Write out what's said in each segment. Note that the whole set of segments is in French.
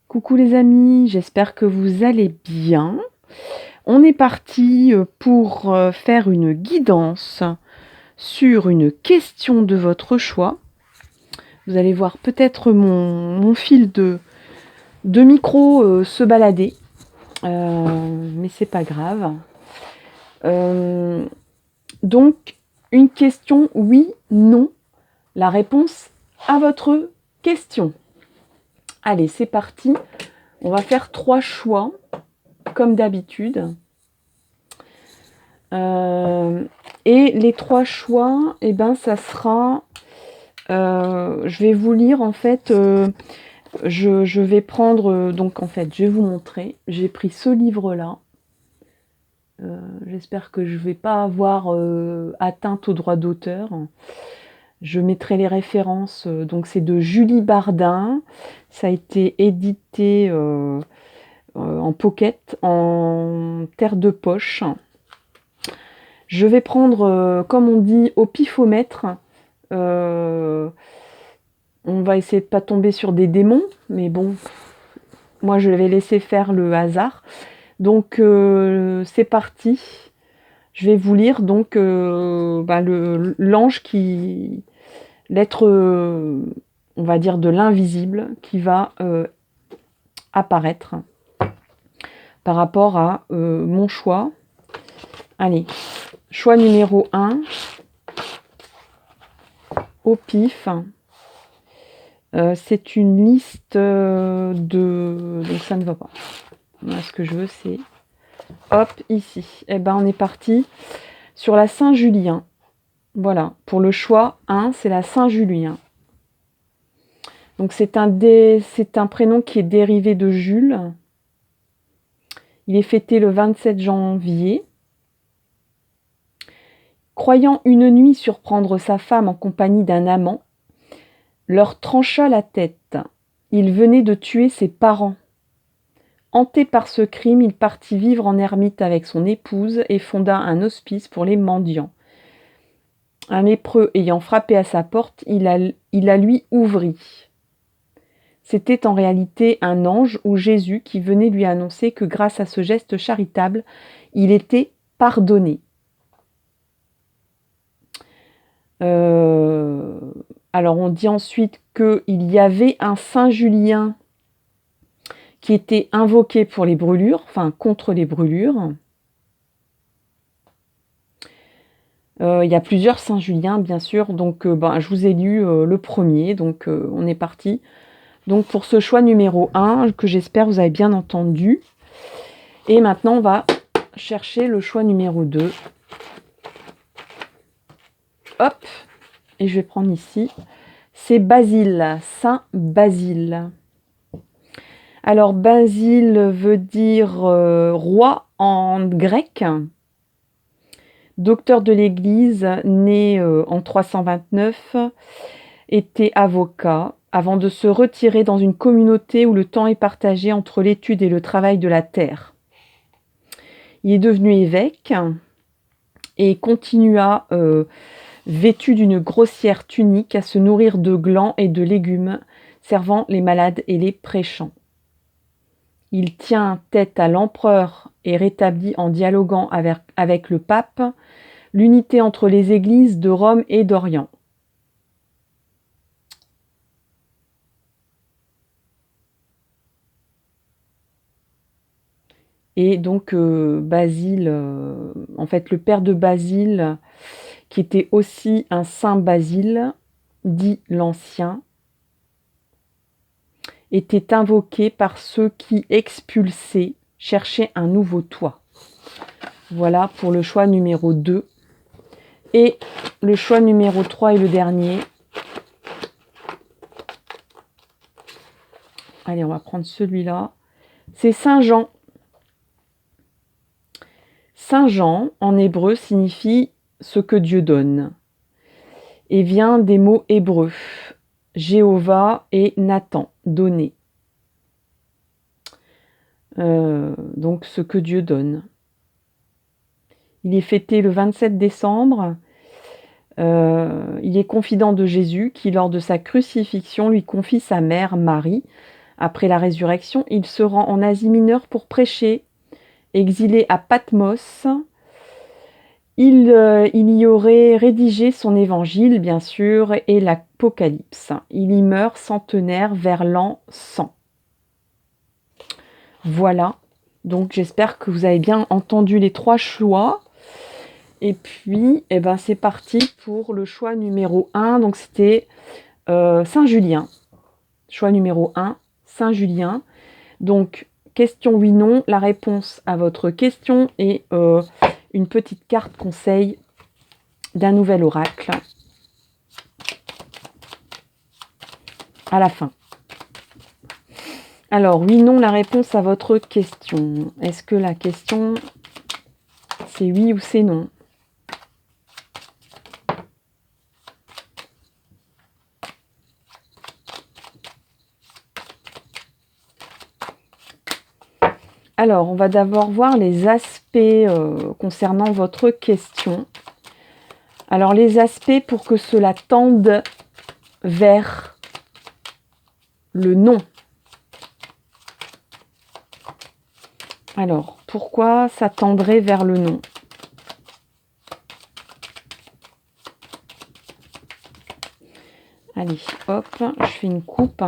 Coucou les amis, j'espère que vous allez bien. On est parti pour faire une guidance sur une question de votre choix. Vous allez voir peut-être mon fil de micro se balader, mais c'est pas grave. Donc, une question oui, non. La réponse à votre question. Allez, c'est parti. On va faire 3 choix, comme d'habitude. Et les 3 choix, eh ben, ça sera... je vais vous lire, en fait... je vais prendre... donc, en fait, je vais vous montrer. J'ai pris ce livre-là. J'espère que je ne vais pas avoir atteinte au droit d'auteur. Je mettrai les références. Donc, c'est de Julie Bardin. Ça a été édité en pocket, en terre de poche. Je vais prendre, comme on dit, au pifomètre. On va essayer de ne pas tomber sur des démons, mais bon, moi je vais laisser faire le hasard. Donc, c'est parti. Je vais vous lire donc l'ange qui... l'être, on va dire, de l'invisible qui va apparaître par rapport à mon choix. Allez, choix numéro 1, au pif. C'est une liste de... Donc ça ne va pas. Moi, ce que je veux, c'est... Hop, ici. Eh ben, on est parti sur la Saint-Julien. Voilà, pour le choix 1, c'est la Saint-Julien. Donc c'est un prénom qui est dérivé de Jules. Il est fêté le 27 janvier. Croyant une nuit surprendre sa femme en compagnie d'un amant, leur trancha la tête. Il venait de tuer ses parents. Hanté par ce crime, il partit vivre en ermite avec son épouse et fonda un hospice pour les mendiants. Un lépreux ayant frappé à sa porte, il la lui ouvrit. C'était en réalité un ange ou Jésus qui venait lui annoncer que grâce à ce geste charitable, il était pardonné. Alors on dit ensuite qu'il y avait un Saint Julien qui était invoqué pour les brûlures, enfin contre les brûlures. Il y a plusieurs Saint Julien, bien sûr, donc je vous ai lu le premier, donc on est parti. Donc pour ce choix numéro 1, que j'espère vous avez bien entendu. Et maintenant, on va chercher le choix numéro 2. Hop, et je vais prendre ici. C'est Basile, Saint Basile. Alors, Basile veut dire roi en grec. Docteur de l'Église, né en 329, était avocat avant de se retirer dans une communauté où le temps est partagé entre l'étude et le travail de la terre. Il est devenu évêque et continua, vêtu d'une grossière tunique, à se nourrir de glands et de légumes, servant les malades et les prêchants. Il tient tête à l'empereur et rétablit, en dialoguant avec le pape, l'unité entre les églises de Rome et d'Orient. Et donc Basile, en fait le père de Basile, qui était aussi un saint Basile, dit l'Ancien, était invoqué par ceux qui, expulsés, cherchaient un nouveau toit. Voilà pour le choix numéro 2. Et le choix numéro 3 est le dernier. Allez, on va prendre celui-là. C'est Saint Jean. Saint Jean, en hébreu, signifie « ce que Dieu donne » et vient des mots hébreux « Jéhovah » et « Nathan », « donner ». Donc, ce que Dieu donne. Il est fêté le 27 décembre. Il est confident de Jésus qui, lors de sa crucifixion, lui confie sa mère, Marie, Après la résurrection, il se rend en Asie mineure pour prêcher. Exilé à Patmos, il y aurait rédigé son évangile, bien sûr, et l'Apocalypse. Il y meurt centenaire vers l'an 100. Voilà, donc j'espère que vous avez bien entendu les 3 choix. Et puis, eh ben, c'est parti pour le choix numéro 1. Donc c'était Saint-Julien. Choix numéro 1, Saint-Julien. Donc, question oui-non, la réponse à votre question et une petite carte conseil d'un nouvel oracle à la fin. Alors, oui-non, la réponse à votre question. Est-ce que la question, c'est oui ou c'est non? Alors, on va d'abord voir les aspects concernant votre question. Alors, les aspects pour que cela tende vers le non. Alors, pourquoi ça tendrait vers le non? Allez, hop, je fais une coupe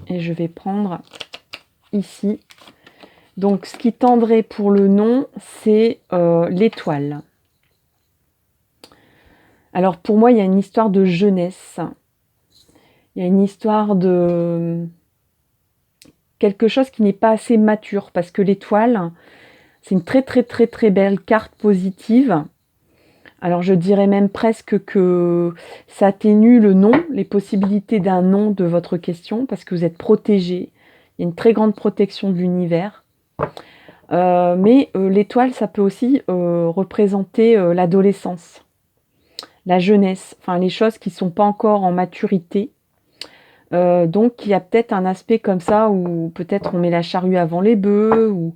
et je vais prendre ici. Donc, ce qui tendrait pour le non, c'est l'étoile. Alors, pour moi, il y a une histoire de jeunesse. Il y a une histoire de quelque chose qui n'est pas assez mature, parce que l'étoile, c'est une très très très très belle carte positive. Alors je dirais même presque que ça atténue le non, les possibilités d'un non de votre question, parce que vous êtes protégé. Il y a une très grande protection de l'univers. Mais l'étoile, ça peut aussi représenter l'adolescence, la jeunesse, enfin les choses qui ne sont pas encore en maturité. Donc il y a peut-être un aspect comme ça où peut-être on met la charrue avant les bœufs, ou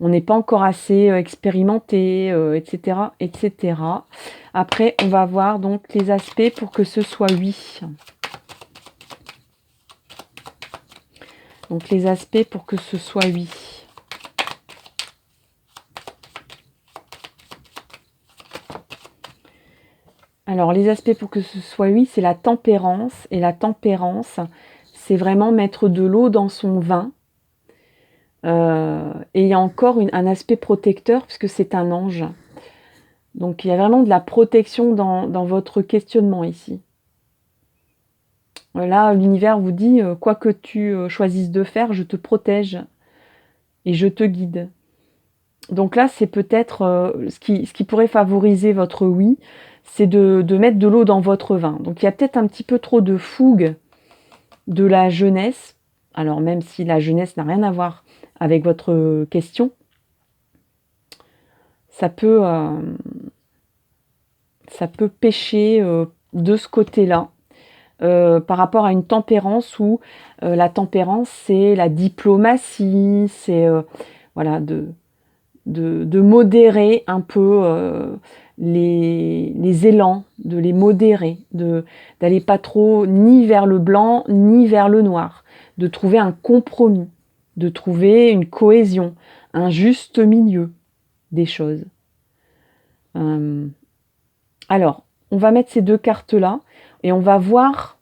on n'est pas encore assez expérimenté, etc., etc. Après, on va voir donc les aspects pour que ce soit oui. Donc les aspects pour que ce soit oui. Alors, les aspects pour que ce soit oui, c'est la tempérance. Et la tempérance, c'est vraiment mettre de l'eau dans son vin. Et il y a encore un aspect protecteur, puisque c'est un ange. Donc, il y a vraiment de la protection dans votre questionnement ici. Là, l'univers vous dit, quoi que tu choisisses de faire, je te protège et je te guide. Donc là, c'est peut-être ce qui pourrait favoriser votre oui, c'est de mettre de l'eau dans votre vin. Donc il y a peut-être un petit peu trop de fougue de la jeunesse. Alors même si la jeunesse n'a rien à voir avec votre question, ça peut pêcher de ce côté-là. Par rapport à une tempérance où la tempérance, c'est la diplomatie, c'est voilà, de modérer un peu les élans, de les modérer, d'aller pas trop ni vers le blanc ni vers le noir, de trouver un compromis, de trouver une cohésion, un juste milieu des choses. Alors, on va mettre ces 2 cartes-là et on va voir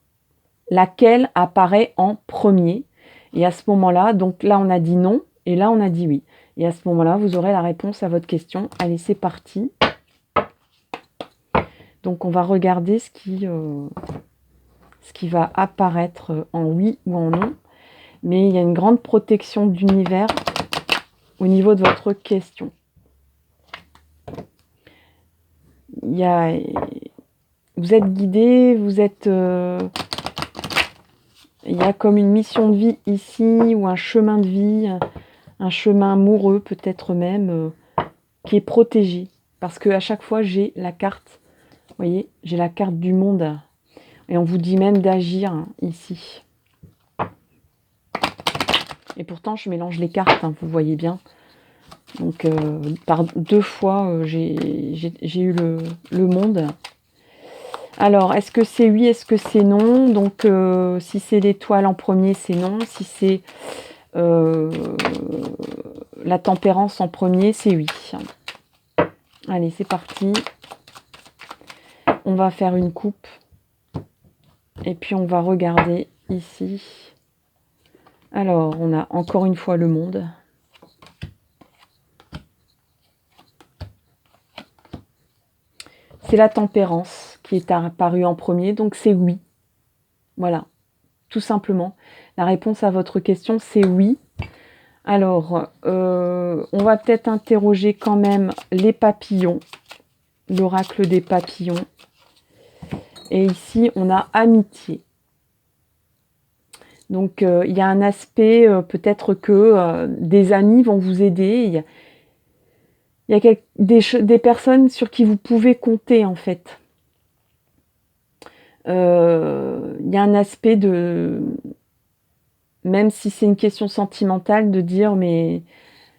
laquelle apparaît en premier. Et à ce moment-là, donc là on a dit non et là on a dit oui. Et à ce moment-là, vous aurez la réponse à votre question. Allez, c'est parti. Donc on va regarder ce qui va apparaître en oui ou en non. Mais il y a une grande protection d'univers au niveau de votre question. Vous êtes guidé, vous êtes... il y a comme une mission de vie ici, ou un chemin de vie, un chemin amoureux peut-être même, qui est protégé. Parce qu'à chaque fois, j'ai la carte, vous voyez, j'ai la carte du monde. Et on vous dit même d'agir ici. Et pourtant, je mélange les cartes, vous voyez bien. Donc, par 2 fois, j'ai eu le monde. Alors, est-ce que c'est oui, est-ce que c'est non? Donc, si c'est l'étoile en premier, c'est non. Si c'est la tempérance en premier, c'est oui. Allez, c'est parti. On va faire une coupe. Et puis, on va regarder ici. Alors, on a encore une fois le monde. C'est la tempérance qui est apparue en premier, donc c'est oui. Voilà, tout simplement. La réponse à votre question, c'est oui. Alors, on va peut-être interroger quand même les papillons, l'oracle des papillons. Et ici, on a amitié. Donc, il y a un aspect, peut-être que des amis vont vous aider. Il y a des personnes sur qui vous pouvez compter, en fait. Il y a un aspect de... Même si c'est une question sentimentale, de dire, mais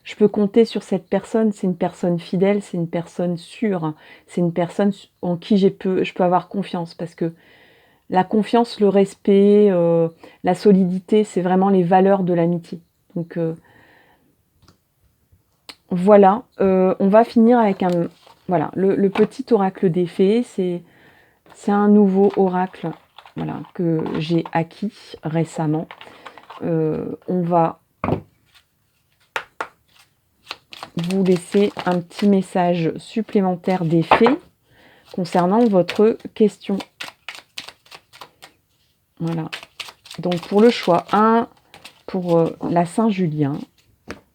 je peux compter sur cette personne, c'est une personne fidèle, c'est une personne sûre, c'est une personne en qui je peux avoir confiance, parce que la confiance, le respect, la solidité, c'est vraiment les valeurs de l'amitié. Donc voilà, on va finir avec voilà, le petit oracle des fées. C'est un nouveau oracle, voilà, que j'ai acquis récemment. On va vous laisser un petit message supplémentaire des fées concernant votre question. Voilà. Donc pour le choix 1, pour la Saint-Julien,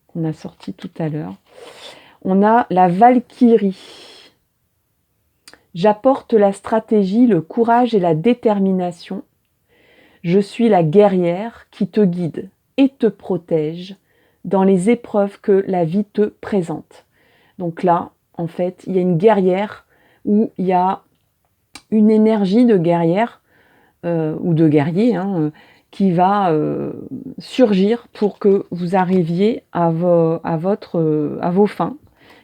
qu'on a sorti tout à l'heure, on a la Valkyrie. J'apporte la stratégie, le courage et la détermination. Je suis la guerrière qui te guide et te protège dans les épreuves que la vie te présente. Donc là, en fait, il y a une guerrière où il y a une énergie de guerrière ou de guerrier qui va surgir pour que vous arriviez à vos fins,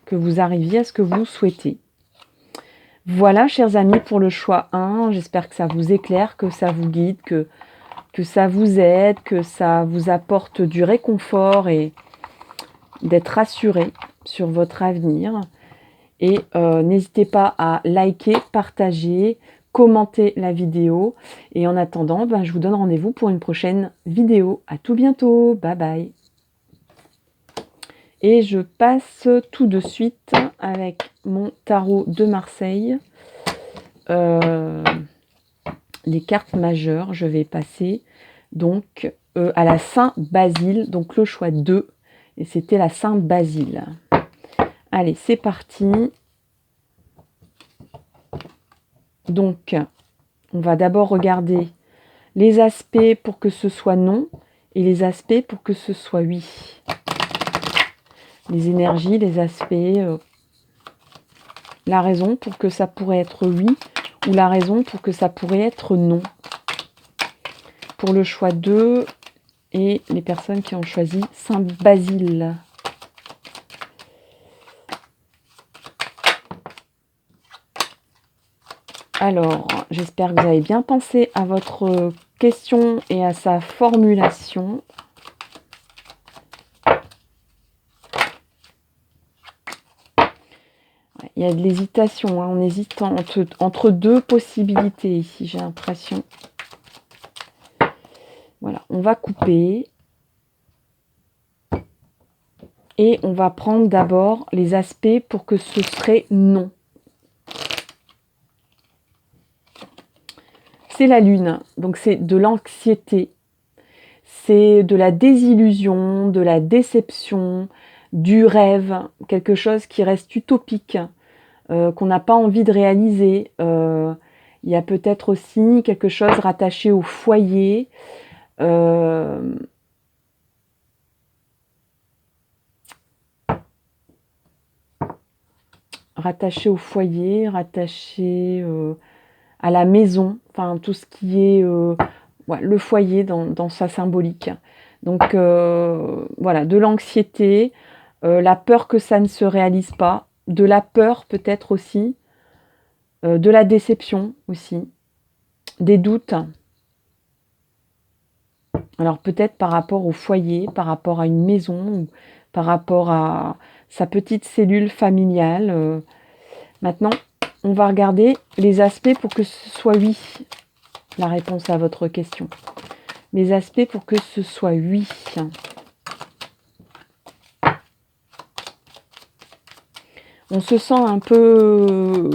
que vous arriviez à ce que vous souhaitez. Voilà, chers amis, pour le choix 1. J'espère que ça vous éclaire, que ça vous guide, que ça vous aide, que ça vous apporte du réconfort et d'être rassuré sur votre avenir. Et n'hésitez pas à liker, partager, commenter la vidéo. Et en attendant, je vous donne rendez-vous pour une prochaine vidéo. À tout bientôt. Bye bye. Et je passe tout de suite avec mon tarot de Marseille. Les cartes majeures, je vais passer donc à la Saint-Basile, donc le choix 2, et c'était la Saint-Basile. Allez, c'est parti. Donc, on va d'abord regarder les aspects pour que ce soit non et les aspects pour que ce soit oui. Les énergies, les aspects, la raison pour que ça pourrait être oui ou la raison pour que ça pourrait être non. Pour le choix 2 et les personnes qui ont choisi Saint-Basile. Alors, j'espère que vous avez bien pensé à votre question et à sa formulation. Il y a de l'hésitation, on hésite entre deux possibilités ici, j'ai l'impression. Voilà, on va couper. Et on va prendre d'abord les aspects pour que ce serait non. C'est la lune, donc c'est de l'anxiété, c'est de la désillusion, de la déception, du rêve, quelque chose qui reste utopique, qu'on n'a pas envie de réaliser. Il y a peut-être aussi quelque chose rattaché au foyer, rattaché à la maison, enfin tout ce qui est le foyer dans sa symbolique. Donc voilà, de l'anxiété, la peur que ça ne se réalise pas, de la peur peut-être aussi, de la déception aussi. des doutes. Alors peut-être par rapport au foyer, par rapport à une maison, ou par rapport à sa petite cellule familiale. Maintenant, on va regarder les aspects pour que ce soit oui, la réponse à votre question. Les aspects pour que ce soit oui. On se sent un peu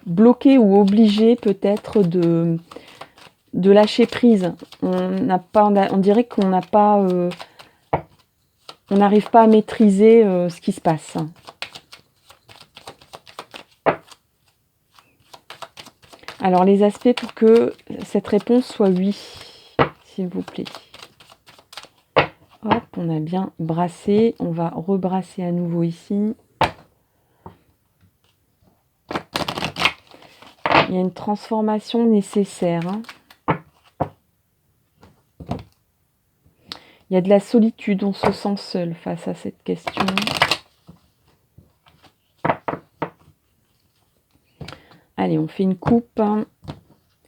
bloqué ou obligé peut-être de lâcher prise. On dirait qu'on n'a pas, on n'arrive pas à maîtriser ce qui se passe. Alors les aspects pour que cette réponse soit oui, s'il vous plaît. Hop, on a bien brassé. On va rebrasser à nouveau ici. Il y a une transformation nécessaire. Il y a de la solitude, on se sent seul face à cette question. Allez, on fait une coupe.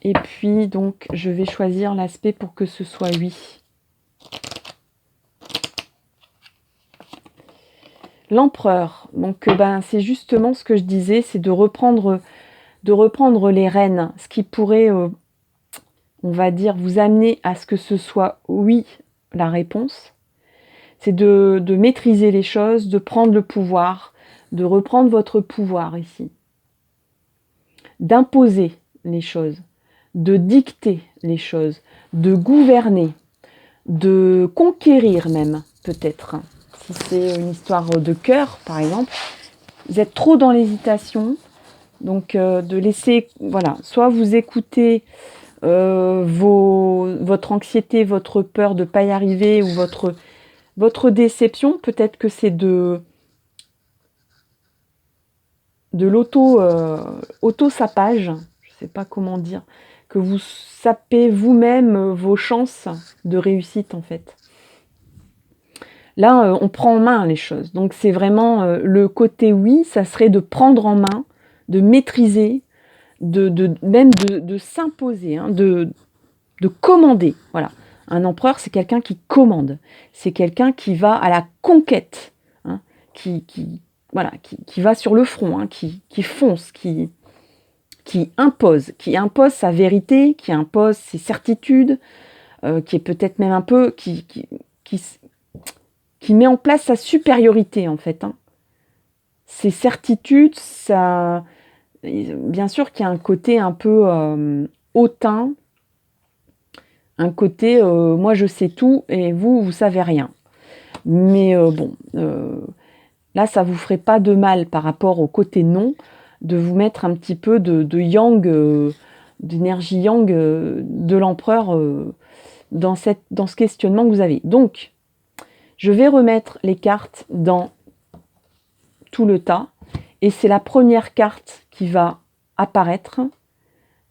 Et puis, donc, je vais choisir l'aspect pour que ce soit oui. L'empereur. Donc, c'est justement ce que je disais, c'est de reprendre les rênes. Ce qui pourrait, on va dire, vous amener à ce que ce soit oui, la réponse. C'est de maîtriser les choses, de prendre le pouvoir, de reprendre votre pouvoir ici. D'imposer les choses, de dicter les choses, de gouverner, de conquérir même, peut-être. Si c'est une histoire de cœur, par exemple, vous êtes trop dans l'hésitation, donc de laisser, voilà, soit vous écoutez votre anxiété, votre peur de ne pas y arriver, ou votre déception, peut-être que c'est de l'auto-sapage, je ne sais pas comment dire, que vous sapez vous-même vos chances de réussite en fait. Là, on prend en main les choses. Donc c'est vraiment le côté oui, ça serait de prendre en main, de maîtriser, même de s'imposer, de commander. Voilà. Un empereur, c'est quelqu'un qui commande. C'est quelqu'un qui va à la conquête, qui va sur le front, qui fonce, qui impose sa vérité, qui impose ses certitudes, qui est peut-être même un peu, qui met en place sa supériorité en fait. Ses certitudes, bien sûr qu'il y a un côté un peu hautain, un côté moi je sais tout et vous savez rien. Mais là ça vous ferait pas de mal par rapport au côté non, de vous mettre un petit peu de yang, d'énergie yang de l'empereur dans ce questionnement que vous avez. Donc, je vais remettre les cartes dans tout le tas. Et c'est la première carte qui va apparaître,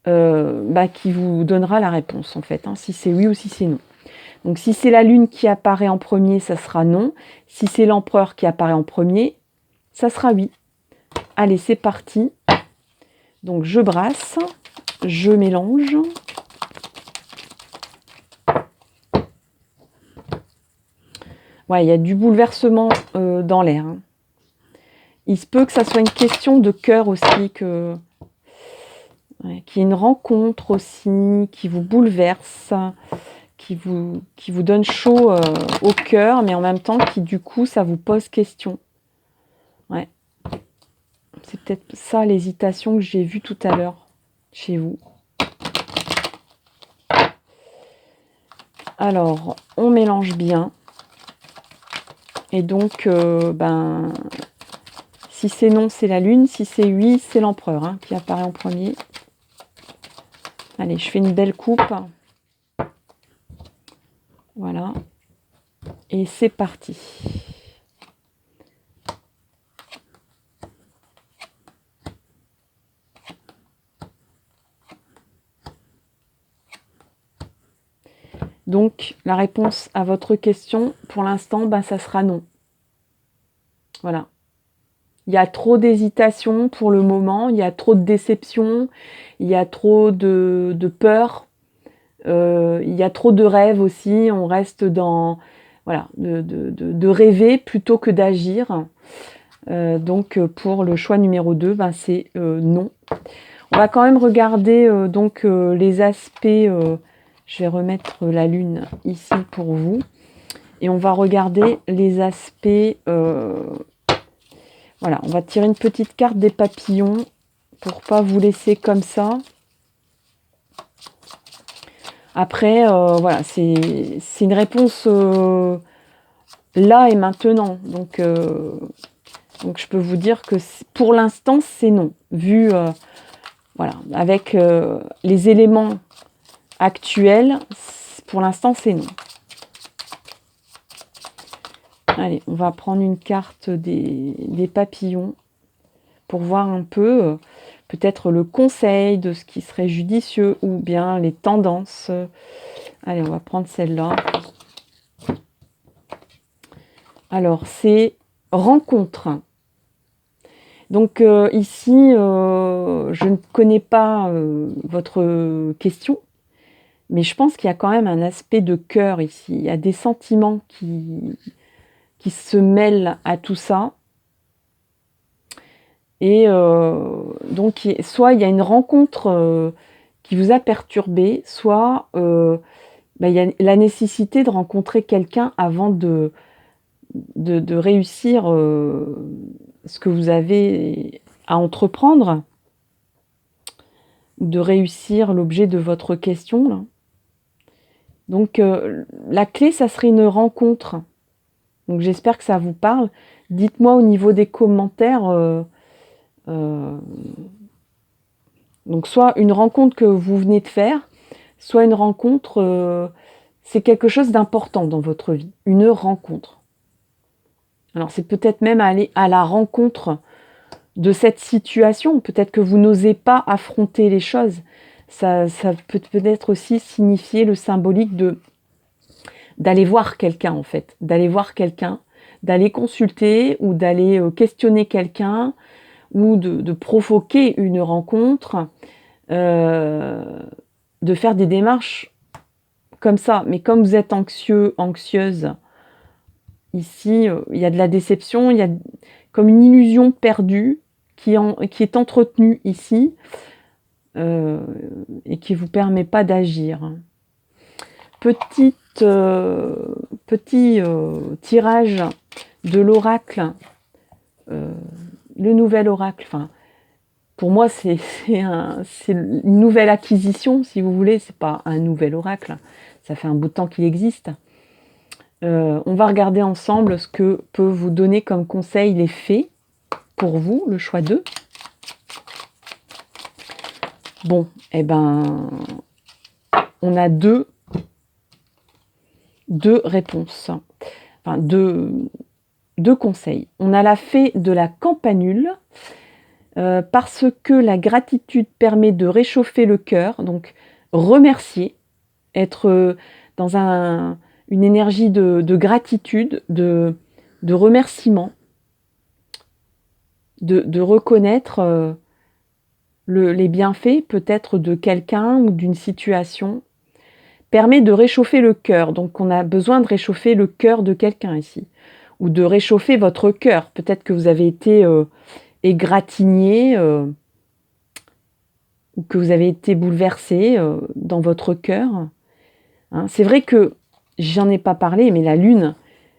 qui vous donnera la réponse, en fait. Si c'est oui ou si c'est non. Donc, si c'est la lune qui apparaît en premier, ça sera non. Si c'est l'empereur qui apparaît en premier, ça sera oui. Allez, c'est parti. Donc, je brasse, je mélange. Ouais, il y a du bouleversement dans l'air. Il se peut que ça soit une question de cœur aussi, qu'il y ait une rencontre aussi, qui vous bouleverse, qui vous donne chaud au cœur, mais en même temps qui du coup, ça vous pose question. Ouais. C'est peut-être ça l'hésitation que j'ai vue tout à l'heure chez vous. Alors, on mélange bien. Et donc, si c'est non, c'est la lune. Si c'est oui, c'est l'empereur qui apparaît en premier. Allez, je fais une belle coupe. Voilà. Et c'est parti. Donc, la réponse à votre question, pour l'instant, ça sera non. Voilà. Il y a trop d'hésitation pour le moment, il y a trop de déception, il y a trop de peur, il y a trop de rêves aussi. On reste dans, voilà, de rêver plutôt que d'agir. Donc pour le choix numéro 2, ben c'est non. On va quand même regarder les aspects. Je vais remettre la lune ici pour vous. Et on va regarder les aspects. Voilà, on va tirer une petite carte des papillons pour pas vous laisser comme ça. Après, voilà, c'est une réponse là et maintenant. Donc je peux vous dire que pour l'instant, c'est non. Vu, voilà, avec les éléments actuels, pour l'instant, c'est non. Allez, on va prendre une carte des papillons pour voir un peu, peut-être le conseil de ce qui serait judicieux ou bien les tendances. Allez, on va prendre celle-là. Alors, c'est rencontre. Donc ici, je ne connais pas votre question, mais je pense qu'il y a quand même un aspect de cœur ici. Il y a des sentiments qui se mêlent à tout ça. Et donc, soit il y a une rencontre qui vous a perturbé, soit il y a la nécessité de rencontrer quelqu'un avant de réussir ce que vous avez à entreprendre, de réussir l'objet de votre question, là. Donc, la clé, ça serait une rencontre. Donc, j'espère que ça vous parle. Dites-moi au niveau des commentaires. Donc, soit une rencontre que vous venez de faire, soit une rencontre, c'est quelque chose d'important dans votre vie. Une rencontre. Alors, c'est peut-être même aller à la rencontre de cette situation. Peut-être que vous n'osez pas affronter les choses. Ça peut peut-être aussi signifier le symbolique d'aller voir quelqu'un, en fait. D'aller voir quelqu'un, d'aller consulter ou d'aller questionner quelqu'un ou de provoquer une rencontre, de faire des démarches comme ça. Mais comme vous êtes anxieux, anxieuse, ici, il y a de la déception, il y a comme une illusion perdue qui est entretenue ici et qui ne vous permet pas d'agir. Petit tirage de l'oracle, le nouvel oracle. Enfin, pour moi, c'est une nouvelle acquisition, si vous voulez. C'est pas un nouvel oracle. Ça fait un bout de temps qu'il existe. On va regarder ensemble ce que peut vous donner comme conseil les fées pour vous, le choix 2. Bon, eh ben, on a deux réponses, enfin deux conseils. On a la fée de la campanule, parce que la gratitude permet de réchauffer le cœur, donc remercier, être dans une énergie de gratitude, de remerciement, de reconnaître les bienfaits peut-être de quelqu'un ou d'une situation, permet de réchauffer le cœur. Donc on a besoin de réchauffer le cœur de quelqu'un ici, ou de réchauffer votre cœur. Peut-être que vous avez été égratigné, ou que vous avez été bouleversé dans votre cœur. Hein. C'est vrai que j'en ai pas parlé, mais la lune,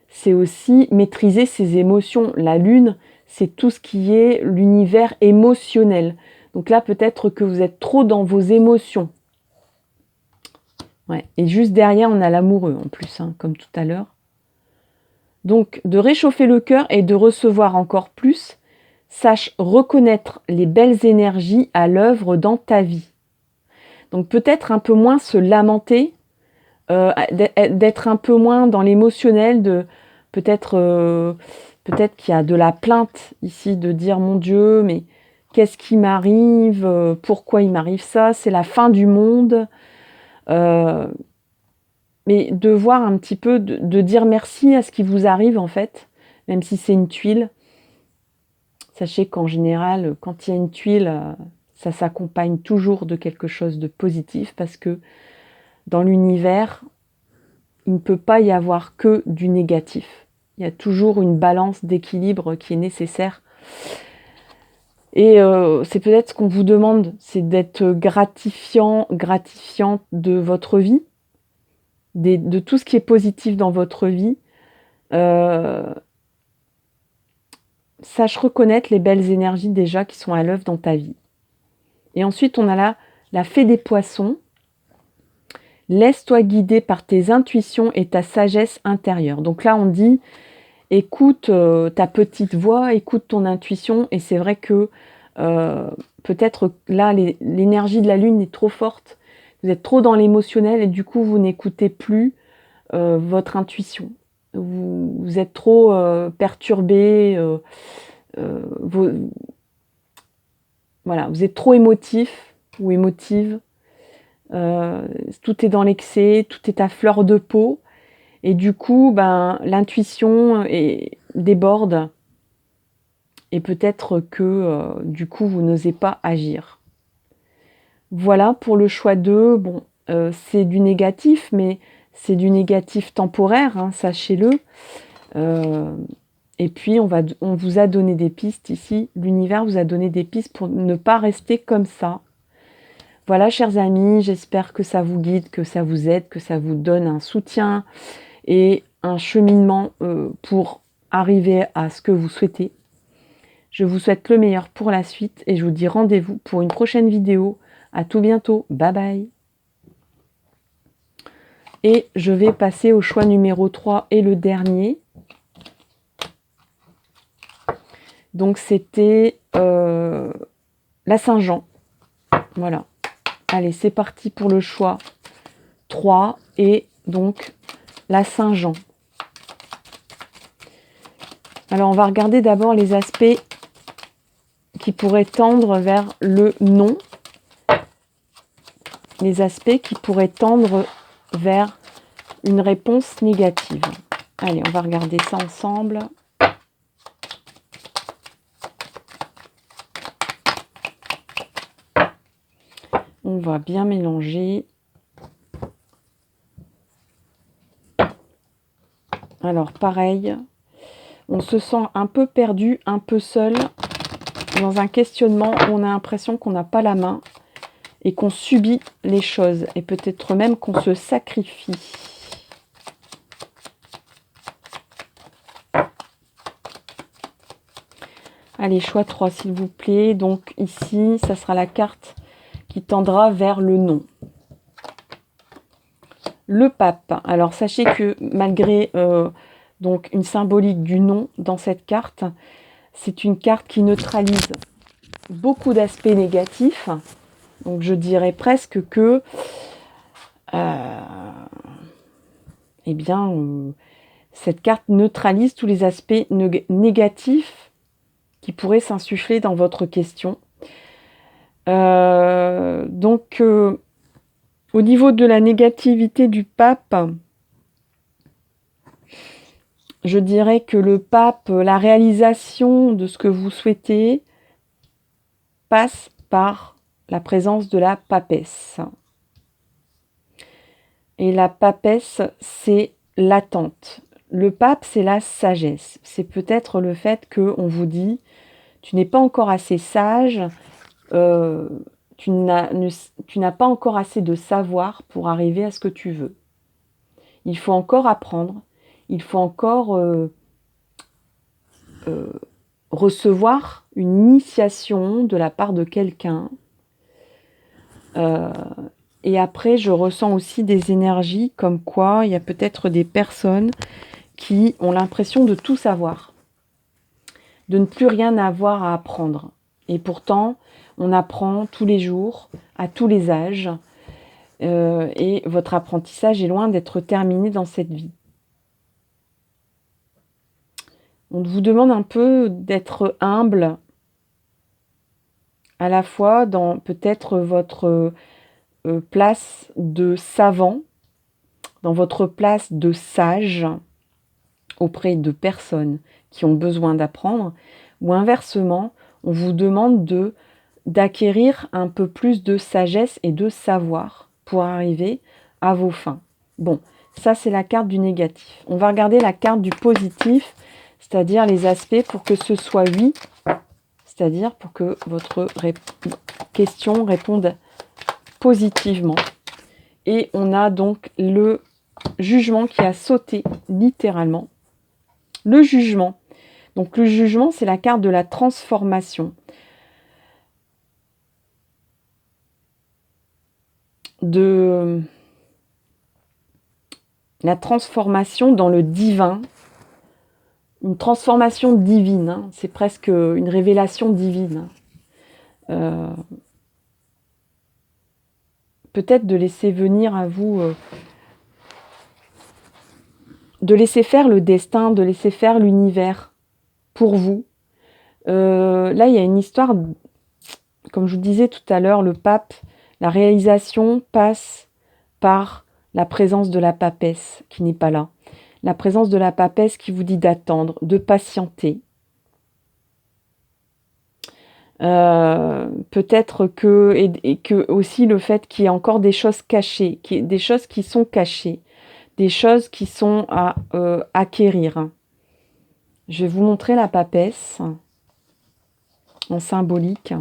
c'est aussi maîtriser ses émotions. La lune, c'est tout ce qui est l'univers émotionnel. Donc là, peut-être que vous êtes trop dans vos émotions. Ouais. Et juste derrière, on a l'amoureux en plus, hein, comme tout à l'heure. Donc, de réchauffer le cœur et de recevoir encore plus, sache reconnaître les belles énergies à l'œuvre dans ta vie. Donc, peut-être un peu moins se lamenter, d'être un peu moins dans l'émotionnel, peut-être qu'il y a de la plainte ici, de dire « Mon Dieu, mais qu'est-ce qui m'arrive ? Pourquoi il m'arrive ça ? C'est la fin du monde ?» Mais de voir un petit peu, de dire merci à ce qui vous arrive en fait, même si c'est une tuile. Sachez qu'en général, quand il y a une tuile, ça s'accompagne toujours de quelque chose de positif parce que dans l'univers, il ne peut pas y avoir que du négatif. Il y a toujours une balance d'équilibre qui est nécessaire. Et c'est peut-être ce qu'on vous demande, c'est d'être gratifiante de votre vie, de tout ce qui est positif dans votre vie. Sache reconnaître les belles énergies déjà qui sont à l'œuvre dans ta vie. Et ensuite, on a la fée des poissons. Laisse-toi guider par tes intuitions et ta sagesse intérieure. Donc là, on dit, écoute ta petite voix, écoute ton intuition. Et c'est vrai que peut-être là, l'énergie de la lune est trop forte. Vous êtes trop dans l'émotionnel et du coup, vous n'écoutez plus votre intuition. Vous êtes trop perturbé. Voilà, vous êtes trop émotif ou émotive. Tout est dans l'excès, tout est à fleur de peau. Et du coup, l'intuition déborde. Et peut-être que du coup, vous n'osez pas agir. Voilà pour le choix 2. Bon, c'est du négatif, mais c'est du négatif temporaire, hein, sachez-le. Et puis, on vous a donné des pistes ici. L'univers vous a donné des pistes pour ne pas rester comme ça. Voilà, chers amis, j'espère que ça vous guide, que ça vous aide, que ça vous donne un soutien et un cheminement pour arriver à ce que vous souhaitez. Je vous souhaite le meilleur pour la suite et je vous dis rendez-vous pour une prochaine vidéo. À tout bientôt. Bye bye. Et je vais passer au choix numéro 3 et le dernier. Donc c'était la Saint-Jean. Voilà. Allez, c'est parti pour le choix 3 et donc la Saint-Jean. Alors, on va regarder d'abord les aspects qui pourraient tendre vers le non. Les aspects qui pourraient tendre vers une réponse négative. Allez, on va regarder ça ensemble. On va bien mélanger. Alors, pareil, on se sent un peu perdu, un peu seul, dans un questionnement où on a l'impression qu'on n'a pas la main et qu'on subit les choses, et peut-être même qu'on se sacrifie. Allez, choix 3, s'il vous plaît. Donc ici, ça sera la carte qui tendra vers le non. Le pape. Alors, sachez que malgré donc une symbolique du non dans cette carte, c'est une carte qui neutralise beaucoup d'aspects négatifs. Donc, je dirais presque que cette carte neutralise tous les aspects négatifs qui pourraient s'insuffler dans votre question. Au niveau de la négativité du pape, je dirais que le pape, la réalisation de ce que vous souhaitez passe par la présence de la papesse. Et la papesse, c'est l'attente. Le pape, c'est la sagesse. C'est peut-être le fait qu'on vous dit, tu n'es pas encore assez sage, tu n'as pas encore assez de savoir pour arriver à ce que tu veux. Il faut encore apprendre, il faut encore recevoir une initiation de la part de quelqu'un. Et après, je ressens aussi des énergies comme quoi il y a peut-être des personnes qui ont l'impression de tout savoir, de ne plus rien avoir à apprendre. Et pourtant, on apprend tous les jours, à tous les âges, et votre apprentissage est loin d'être terminé dans cette vie. On vous demande un peu d'être humble, à la fois dans peut-être votre place de savant, dans votre place de sage, auprès de personnes qui ont besoin d'apprendre, ou inversement, on vous demande d'acquérir un peu plus de sagesse et de savoir pour arriver à vos fins. Bon, ça c'est la carte du négatif. On va regarder la carte du positif, c'est-à-dire les aspects pour que ce soit oui, c'est-à-dire pour que votre question réponde positivement. Et on a donc le jugement qui a sauté littéralement. Le jugement. Donc le jugement, c'est la carte de la transformation. De la transformation dans le divin. Une transformation divine. Hein. C'est presque une révélation divine. Peut-être de laisser venir à vous... de laisser faire le destin, de laisser faire l'univers pour vous. Là, il y a une histoire, comme je vous disais tout à l'heure, le pape, la réalisation passe par la présence de la papesse qui n'est pas là. La présence de la papesse qui vous dit d'attendre, de patienter. Peut-être que, et que aussi le fait qu'il y ait encore des choses cachées, des choses qui sont cachées, des choses qui sont à acquérir. Je vais vous montrer la papesse en symbolique.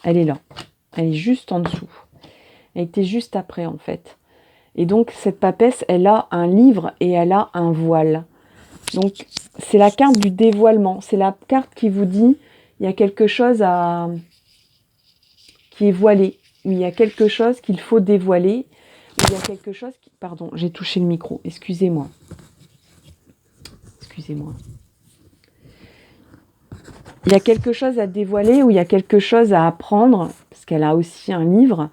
Elle est là. Elle est juste en dessous. Elle était juste après, en fait. Et donc, cette papesse, elle a un livre et elle a un voile. Donc, c'est la carte du dévoilement. C'est la carte qui vous dit, il y a quelque chose qui est voilé. Il y a quelque chose qu'il faut dévoiler. Il y a quelque chose qui... Pardon, j'ai touché le micro. Excusez-moi. Excusez-moi. Il y a quelque chose à dévoiler ou il y a quelque chose à apprendre, parce qu'elle a aussi un livre.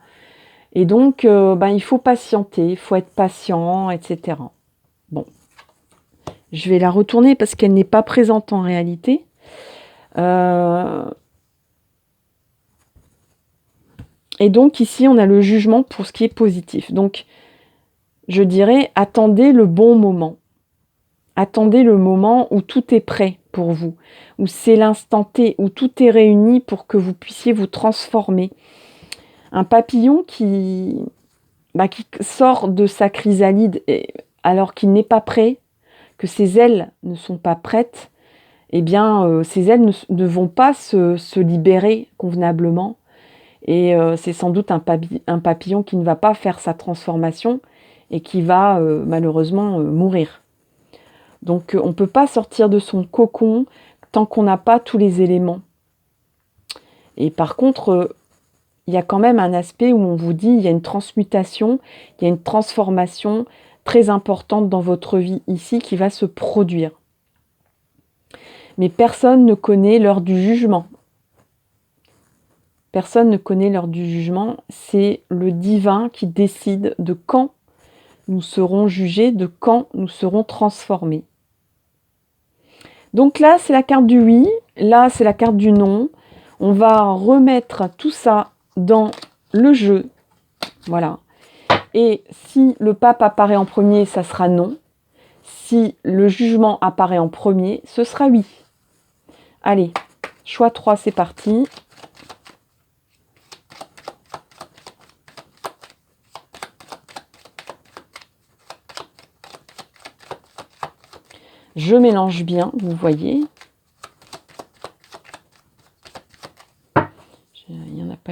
Et donc, il faut patienter, il faut être patient, etc. Bon. Je vais la retourner parce qu'elle n'est pas présente en réalité. Et donc, ici, on a le jugement pour ce qui est positif. Donc, je dirais, attendez le bon moment. Attendez le moment où tout est prêt pour vous, où c'est l'instant T, où tout est réuni pour que vous puissiez vous transformer. Un papillon qui sort de sa chrysalide alors qu'il n'est pas prêt, que ses ailes ne sont pas prêtes, eh bien, ses ailes ne vont pas se libérer convenablement. Et c'est sans doute un papillon qui ne va pas faire sa transformation et qui va malheureusement mourir. Donc on ne peut pas sortir de son cocon tant qu'on n'a pas tous les éléments. Et par contre, il y a quand même un aspect où on vous dit il y a une transmutation, il y a une transformation très importante dans votre vie ici qui va se produire. Mais personne ne connaît l'heure du jugement. Personne ne connaît l'heure du jugement. C'est le divin qui décide de quand nous serons jugés, de quand nous serons transformés. Donc là, c'est la carte du oui. Là, c'est la carte du non. On va remettre tout ça dans le jeu. Voilà. Et si le pape apparaît en premier, ça sera non. Si le jugement apparaît en premier, ce sera oui. Allez, choix 3, c'est parti. Je mélange bien, vous voyez.